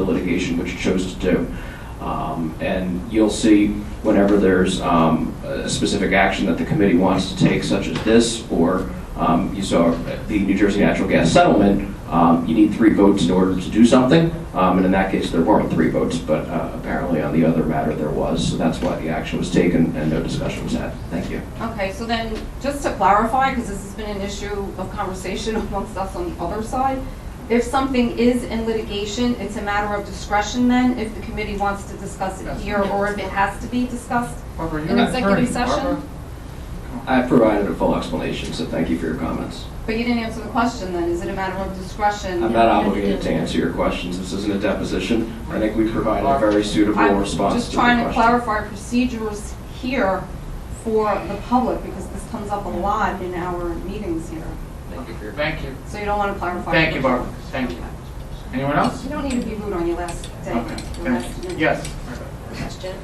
litigation, which it chose to do. And you'll see whenever there's a specific action that the committee wants to take, such as this, or you saw the New Jersey Natural Gas settlement, you need 3 votes in order to do something. And in that case, there weren't 3 votes, but apparently on the other matter there was. So that's why the action was taken and no discussion was had. Thank you. Okay, so then just to clarify, because this has been an issue of conversation amongst us on the other side, if something is in litigation, it's a matter of discretion then, if the committee wants to discuss it here, or if it has to be discussed in executive session? I provided a full explanation, so thank you for your comments. But you didn't answer the question then, is it a matter of discretion? I'm not obligated to answer your questions. This isn't a deposition. I think we provided a very suitable response I'm just to the trying to question. clarify procedures here for the public, because this comes up a lot in our meetings here. Thank you. So you don't want to clarify? Thank you, Barbara. Thank you. Anyone else? You don't need to be rude on your last day. Okay. Your last minute. Yes. Question.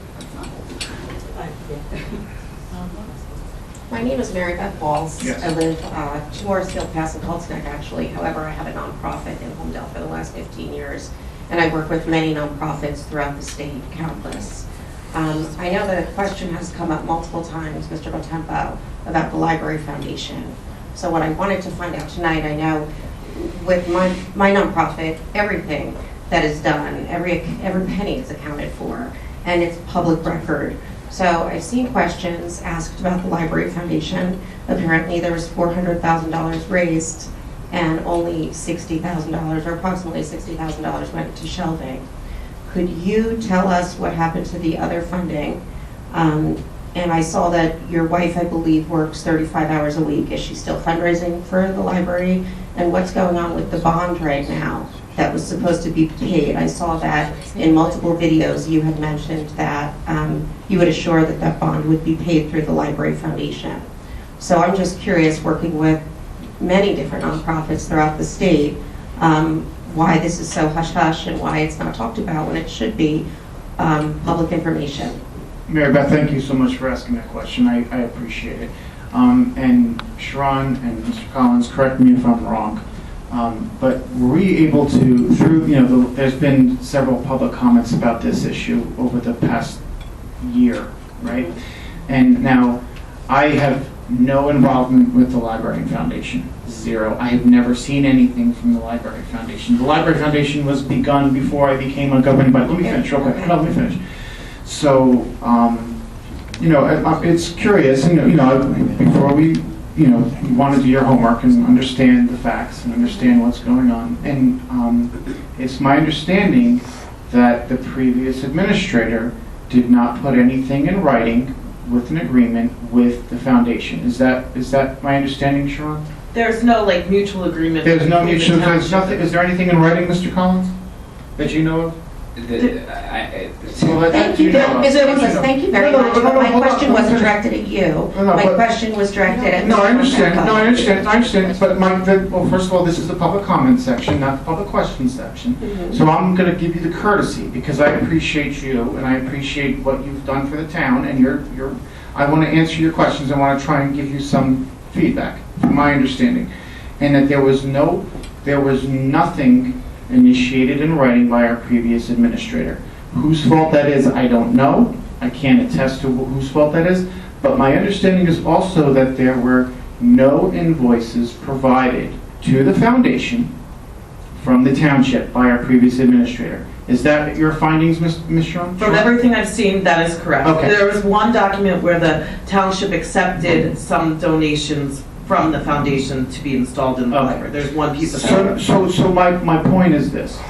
My name is Mary Beth Balls. Yes. I live 2 Morrisfield Pass in Coltsneck, actually. However, I have a nonprofit in Homedale for the last 15 years, and I work with many nonprofits throughout the state, countless. I know that a question has come up multiple times, Mr. Botempo, about the Library Foundation. So what I wanted to find out tonight, I know with my nonprofit, everything that is done, every penny is accounted for, and it's public record. So I've seen questions asked about the Library Foundation. Apparently there was $400,000 raised and only $60,000 or approximately $60,000 went to shelving. Could you tell us what happened to the other funding? And I saw that your wife, I believe, works 35 hours a week. Is she still fundraising for the library? And what's going on with the bond right now that was supposed to be paid? I saw that in multiple videos you had mentioned that you would assure that that bond would be paid through the Library Foundation. So I'm just curious, working with many different nonprofits throughout the state, why this is so hush-hush and why it's not talked about when it should be public information. Mary Beth, thank you so much for asking that question. I appreciate it. And Sharon and Mr. Collins, correct me if I'm wrong, but were we able to, through, there's been several public comments about this issue over the past year, right? And now, I have no involvement with the Library Foundation, 0. I have never seen anything from the Library Foundation. The Library Foundation was begun before I became a governing body. Let me finish real quick. No, let me finish. So, it's curious, before we, you want to do your homework and understand the facts and understand what's going on. And it's my understanding that the previous administrator did not put anything in writing with an agreement with the foundation. Is that my understanding, Sharon? There's no mutual agreement. There's no between the mutual, there's township. nothing, is there anything in writing, Mr. Collins, that you know of? Thank you very much, but my question wasn't directed at you. My question was directed at... No, I understand, but well, first of all, this is the public comment section, not the public question section. Mm-hmm. So I'm going to give you the courtesy, because I appreciate you, and I appreciate what you've done for the town, and I want to answer your questions. I want to try and give you some feedback, from my understanding. And that there was nothing initiated in writing by our previous administrator. Whose fault that is, I don't know. I can't attest to whose fault that is. But my understanding is also that there were no invoices provided to the foundation from the township by our previous administrator. Is that your findings, Ms. Sharon? From everything I've seen, that is correct. Okay. There was one document where the township accepted some donations from the foundation to be installed in the library. There's one piece of paper. So my point is this.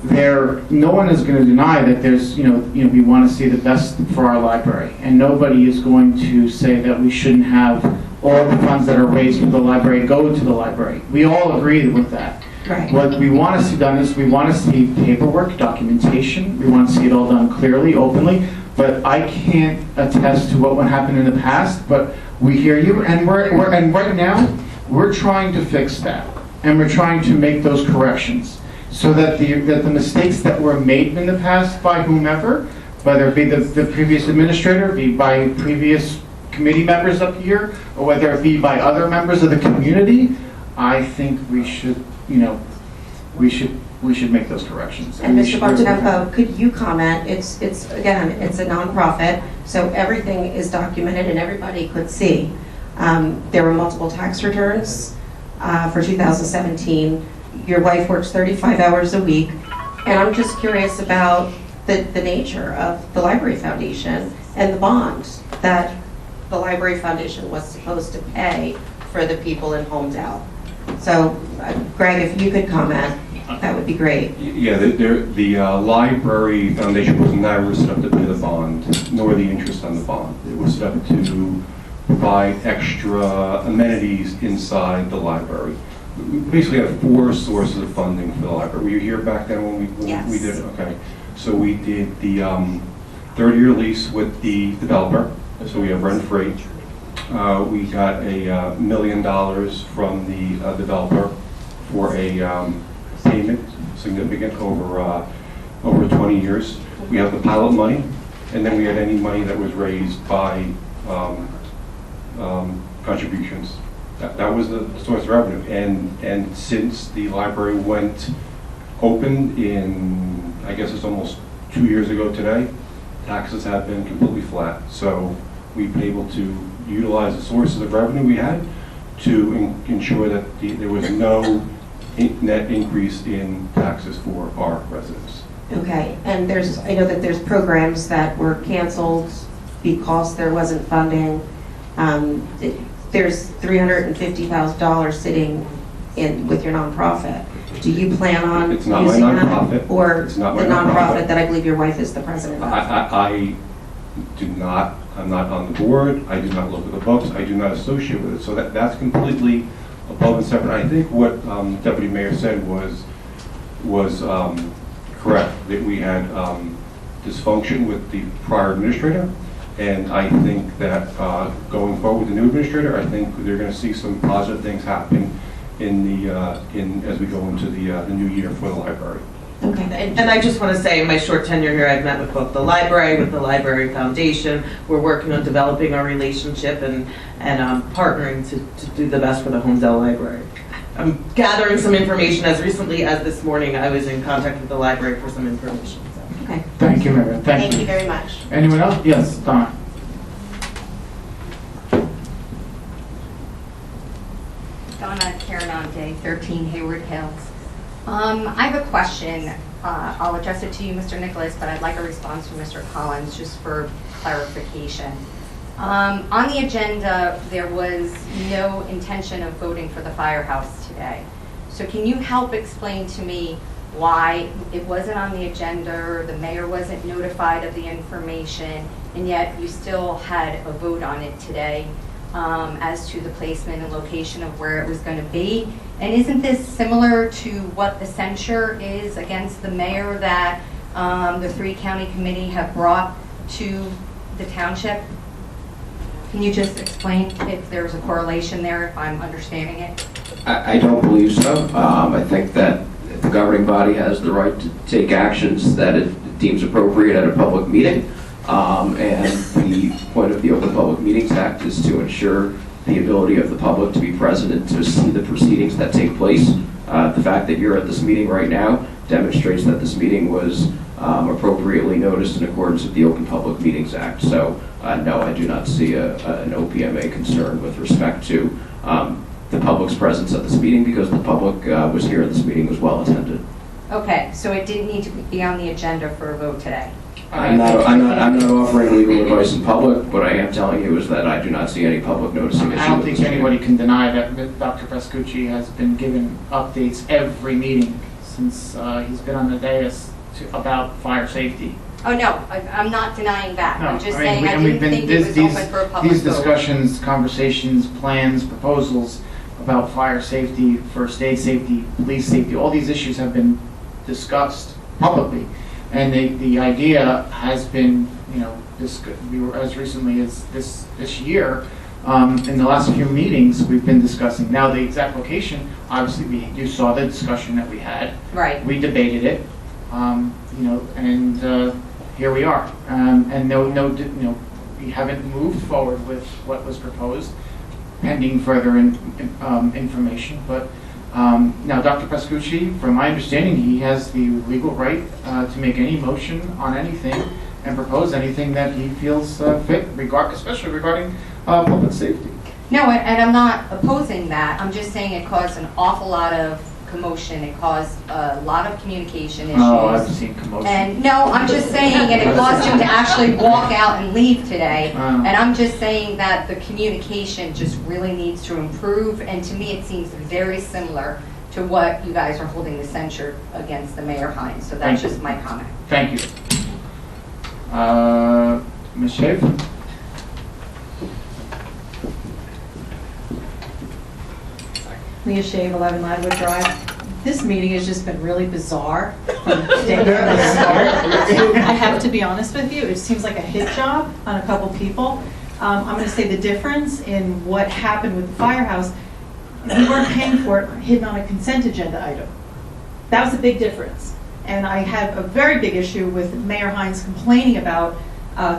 No one is going to deny that there's, we want to see the best for our library. And nobody is going to say that we shouldn't have all the funds that are raised for the library go to the library. We all agree with that. Right. What we want to see done is we want to see paperwork, documentation. We want to see it all done clearly, openly. But I can't attest to what would happen in the past. But we hear you, and right now we're trying to fix that, and we're trying to make those corrections so that the mistakes that were made in the past by whomever, whether it be the previous administrator, be by previous committee members up here, or whether it be by other members of the community, I think we should we should make those corrections. And we Mr. should- Bartonello, could you comment, again, it's a nonprofit, so everything is documented and everybody could see. There were multiple tax returns for 2017. Your wife works 35 hours a week, and I'm just curious about the nature of the Library Foundation and the bond that the Library Foundation was supposed to pay for the people in Homedale. So, Greg, if you could comment, that would be great. Yeah, the Library Foundation was never set up to pay the bond, nor the interest on the bond. It was set up to provide extra amenities inside the library. We basically have 4 sources of funding for the library. Were you here back then when we Yes. did it? Okay. So we did the 30-year lease with the developer, so we have rent-free. We got $1 million from the developer for a payment, significant over 20 years. We have the pilot money, and then we had any money that was raised by contributions. That was the source of revenue. And since the library went open in, I guess it's almost 2 years ago today, taxes have been completely flat. So we've been able to utilize the sources of revenue we had to ensure that there was no net increase in taxes for our residents. Okay, and I know that there's programs that were canceled because there wasn't funding. There's $350,000 sitting with your nonprofit. Do you plan on It's not my using that? nonprofit. Or It's not my the nonprofit. nonprofit that I believe your wife is the president of? I do not, I'm not on the board, I do not look at the books, I do not associate with it, so that's completely above and separate. I think what Deputy Mayor said was correct, that we had dysfunction with the prior administrator, and I think that going forward with the new administrator, I think they're going to see some positive things happen as we go into the new year for the library. Okay. And I just want to say, in my short tenure here, I've met with both the library, with the Library Foundation. We're working on developing our relationship and partnering to do the best for the Homedale Library. I'm gathering some information. As recently as this morning, I was in contact with the library for some information. So. Okay. Thank you, Mary. Thank you very much. Anyone else? Yes, Donna. Donna Caronante, 13 Hayward Hills. I have a question. I'll address it to you, Mr. Nicholas, but I'd like a response from Mr. Collins just for clarification. On the agenda, there was no intention of voting for the firehouse today. So can you help explain to me why it wasn't on the agenda, or the mayor wasn't notified of the information, and yet you still had a vote on it today as to the placement and location of where it was going to be? And isn't this similar to what the censure is against the mayor that the 3 county committee have brought to the township? Can you just explain if there's a correlation there, if I'm understanding it? I don't believe so. I think that the governing body has the right to take actions that it deems appropriate at a public meeting. And the point of the Open Public Meetings Act is to ensure the ability of the public to be present and to see the proceedings that take place. The fact that you're at this meeting right now demonstrates that this meeting was appropriately noticed in accordance with the Open Public Meetings Act. So no, I do not see an OPMA concern with respect to the public's presence at this meeting, because the public was here at this meeting, was well attended. Okay, so it didn't need to be on the agenda for a vote today? I'm not offering legal advice in public. What I am telling you is that I do not see any public noticing issue. I don't with think this meeting. anybody can deny that Dr. Pascucci has been given updates every meeting since he's been on the dais about fire safety. Oh, no, I'm not denying that. No, I'm just I mean, saying I and we've didn't been- think it was these- open for a public vote. These discussions, conversations, plans, proposals about fire safety, first aid safety, police safety, all these issues have been discussed publicly. And the idea has been, we were as recently as this year, in the last few meetings, we've been discussing. Now, the exact location, obviously, you saw the discussion that we had. Right. We debated it, and here we are. And we haven't moved forward with what was proposed, pending further information. But Now, Dr. Pascucci, from my understanding, he has the legal right to make any motion on anything and propose anything that he feels fit, especially regarding public safety. No, and I'm not opposing that. I'm just saying it caused an awful lot of commotion. It caused a lot of communication issues. Oh, I've seen commotion. And no, I'm just saying, and it caused him to actually walk out and leave today. And I'm just saying that the communication just really needs to improve. And to me, it seems very similar to what you guys are holding the censure against the Mayor Hines. So that's just my comment. Thank you. Ms. Shave? Leah Shave, 11 Ladwood Drive. This meeting has just been really bizarre from day to start. I have to be honest with you, it seems like a hit job on a couple people. I'm going to say the difference in what happened with the firehouse, we weren't paying for it hidden on a consent agenda item. That was a big difference. And I have a very big issue with Mayor Hines complaining about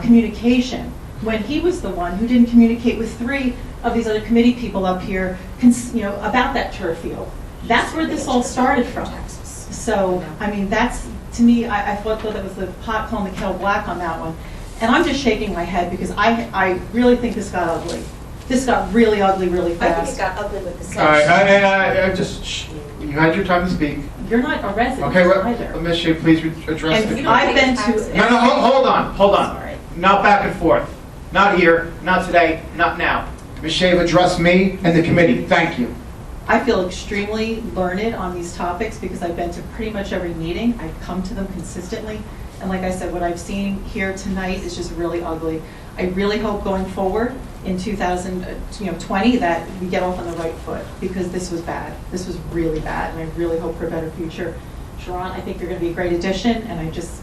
communication when he was the one who didn't communicate with 3 of these other committee people up here, about that turf field. That's where this all started from. So, I mean, that's, to me, I thought that was the pot calling the kettle black on that one. And I'm just shaking my head because I really think this got ugly. This got really ugly really fast. I think it got ugly with the All censure. right, you had your time to speak. You're not a resident Okay, either. Ms. Shea, please address And it. I've been to. No, hold on. Sorry. Not back and forth. Not here, not today, not now. Ms. Shea, address me and the committee. Thank you. I feel extremely learned on these topics because I've been to pretty much every meeting. I've come to them consistently. And like I said, what I've seen here tonight is just really ugly. I really hope going forward in 2020 that we get off on the right foot because this was bad. This was really bad, and I really hope for a better future. Sharon, I think you're going to be a great addition, and I just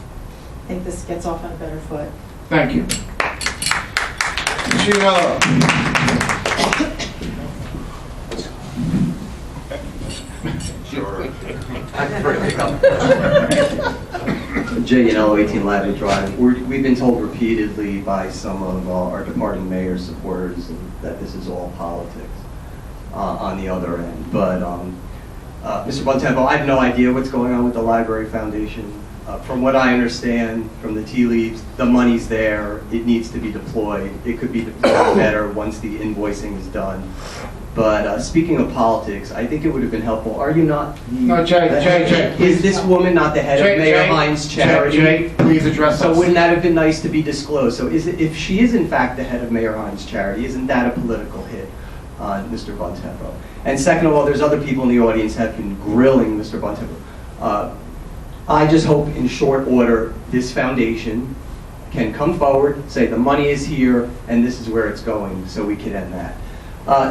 think this gets off on a better foot. Thank you. J&L 18 Ladwood Drive. We've been told repeatedly by some of our departing mayor's supporters that this is all politics on the other end. But Mr. Bontempo, I have no idea what's going on with the Library Foundation. From what I understand from the tea leaves, the money's there. It needs to be deployed. It could be deployed better once the invoicing is done. But speaking of politics, I think it would have been helpful. Are you not? No, Jay. Is this woman not the head of Mayor Hines' charity? Jay, please address So us. wouldn't that have been nice to be disclosed? So if she is in fact the head of Mayor Hines' charity, isn't that a political hit on Mr. Bontempo? And second of all, there's other people in the audience have been grilling Mr. Bontempo. I just hope in short order this foundation can come forward, say the money is here and this is where it's going, so we can end that.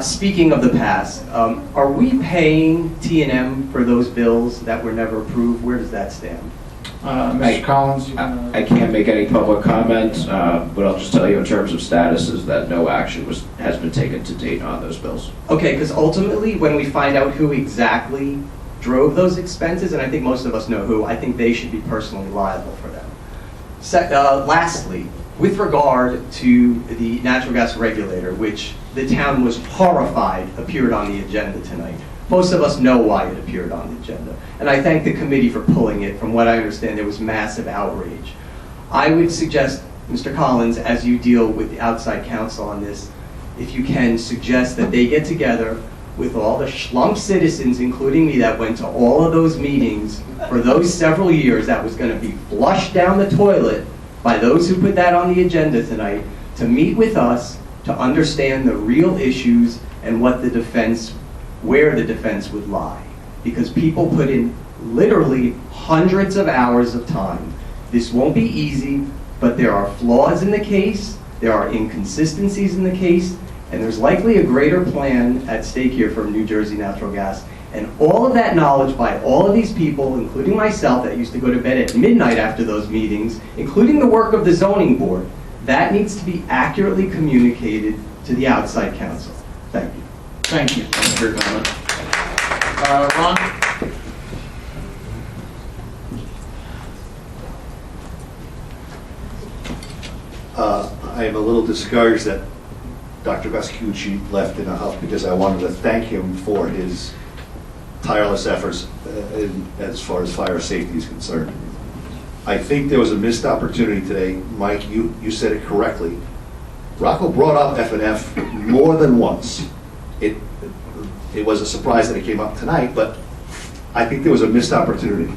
Speaking of the past, are we paying T&M for those bills that were never approved? Where does that stand? Mr. Collins? I can't make any public comment, but I'll just tell you in terms of status is that no action has been taken to date on those bills. Okay, because ultimately when we find out who exactly drove those expenses, and I think most of us know who, I think they should be personally liable for them. Lastly, with regard to the natural gas regulator, which the town was horrified appeared on the agenda tonight. Most of us know why it appeared on the agenda. And I thank the committee for pulling it. From what I understand, there was massive outrage. I would suggest, Mr. Collins, as you deal with the outside counsel on this, if you can suggest that they get together with all the schlump citizens, including me, that went to all of those meetings for those several years, that was going to be flushed down the toilet by those who put that on the agenda tonight, to meet with us to understand the real issues and what the defense, where the defense would lie. Because people put in literally hundreds of hours of time. This won't be easy, but there are flaws in the case, there are inconsistencies in the case, and there's likely a greater plan at stake here for New Jersey Natural Gas. And all of that knowledge by all of these people, including myself that used to go to bed at midnight after those meetings, including the work of the zoning board, that needs to be accurately communicated to the outside counsel. Thank you. Thank you. Thanks for your comment. Ron? I am a little discouraged that Dr. Vescucci left in the house because I wanted to thank him for his tireless efforts as far as fire safety is concerned. I think there was a missed opportunity today. Mike, you said it correctly. Rocco brought up F&F more than once. It was a surprise that it came up tonight, but I think there was a missed opportunity.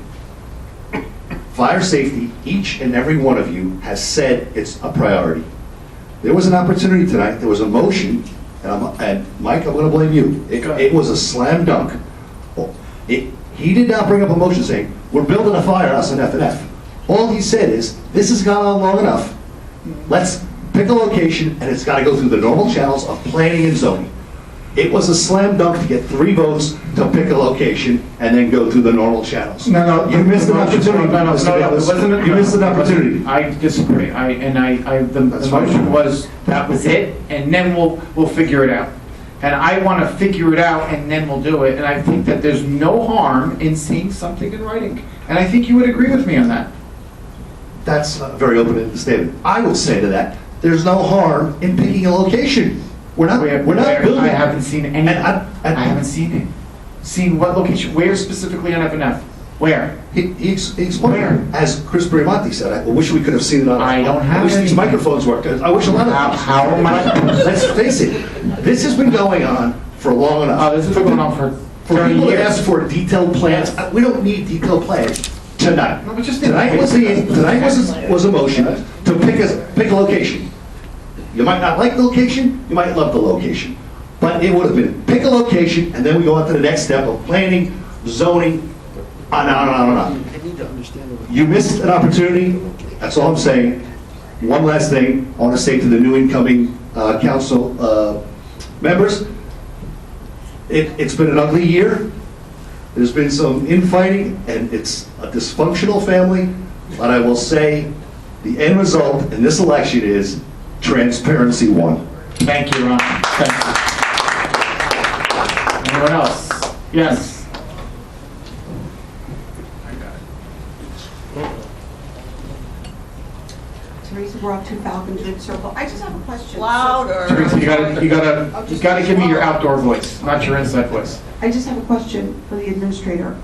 Fire safety, each and every one of you has said it's a priority. There was an opportunity tonight, there was a motion, and Mike, I'm going to blame you. It was a slam dunk. He did not bring up a motion saying, we're building a firehouse in F&F. All he said is, this has gone on long enough. Let's pick a location, and it's got to go through the normal channels of planning and zoning. It was a slam dunk to get 3 votes to pick a location and then go through the normal channels. No, You missed an opportunity. No, it wasn't. You missed an opportunity. I disagree. The motion was, that was it, and then we'll figure it out. And I want to figure it out, and then we'll do it. And I think that there's no harm in seeing something in writing. And I think you would agree with me on that. That's a very open-ended statement. I would say to that, there's no harm in picking a location. We're not building. I haven't seen any. I haven't seen it. Seen what location? Where specifically on F&F? Where? He explained, Where? as Chris Briamonte said, I wish we could have seen it on. I don't have I wish these any. microphones worked. I wish a lot of. How am I? Let's face it, this has been going on for long enough. Oh, this has been going on for For 30 people to years. ask for detailed plans, we don't need detailed plans tonight. No, but just Tonight was a motion to pick a location. You might not like the location, you might love the location. But it would have been pick a location, and then we go on to the next step of planning, zoning, on and on and on and on. You missed an opportunity, that's all I'm saying. One last thing, I want to say to the new incoming council members, it's been an ugly year. There's been some infighting, and it's a dysfunctional family, but I will say the end result in this election is transparency won. Thank you, Ron. Thank you. Anyone else? Yes. Teresa Brock, 2 Falcon Ridge Circle. I just have a question. Teresa, you gotta give me your outdoor voice, not your inside voice. I just have a question for the administrator.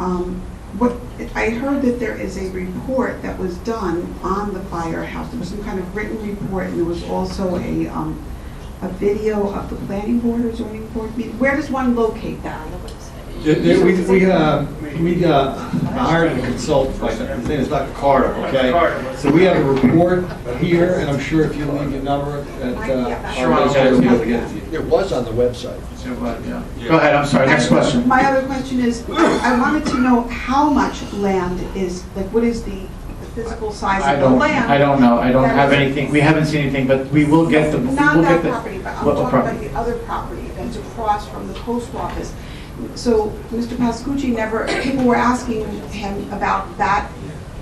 I heard that there is a report that was done on the firehouse. There was some kind of written report, and there was also a video of the planning board or zoning board meeting. Where does one locate that? We hired a consultant, his name is Dr. Carter, okay? So we have a report here, and I'm sure if you leave your number at our website, we'll be able to get it to you. It was on the website. Go ahead, I'm sorry, next question. My other question is, I wanted to know how much land is, like, what is the physical size of the land? I don't know, I don't have anything, we haven't seen anything, but we will get the. Not that property, but I'm what talking property? about the other property that's across from the post office. So Mr. Pascucci people were asking him about that.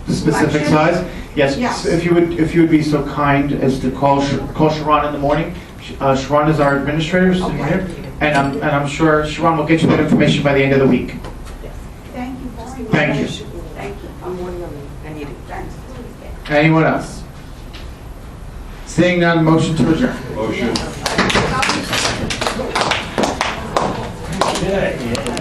Specific selection. size? Yes. Yes. If you would be so kind as to call Sharon in the morning. Sharon is our administrator, sitting here, and I'm sure Sharon will get you that information by the end of the week. Thank you very much. Thank you. Thank you. I'm one of them. I need it. Thanks. Anyone else? Seeing none, motion to adjourn. Motion.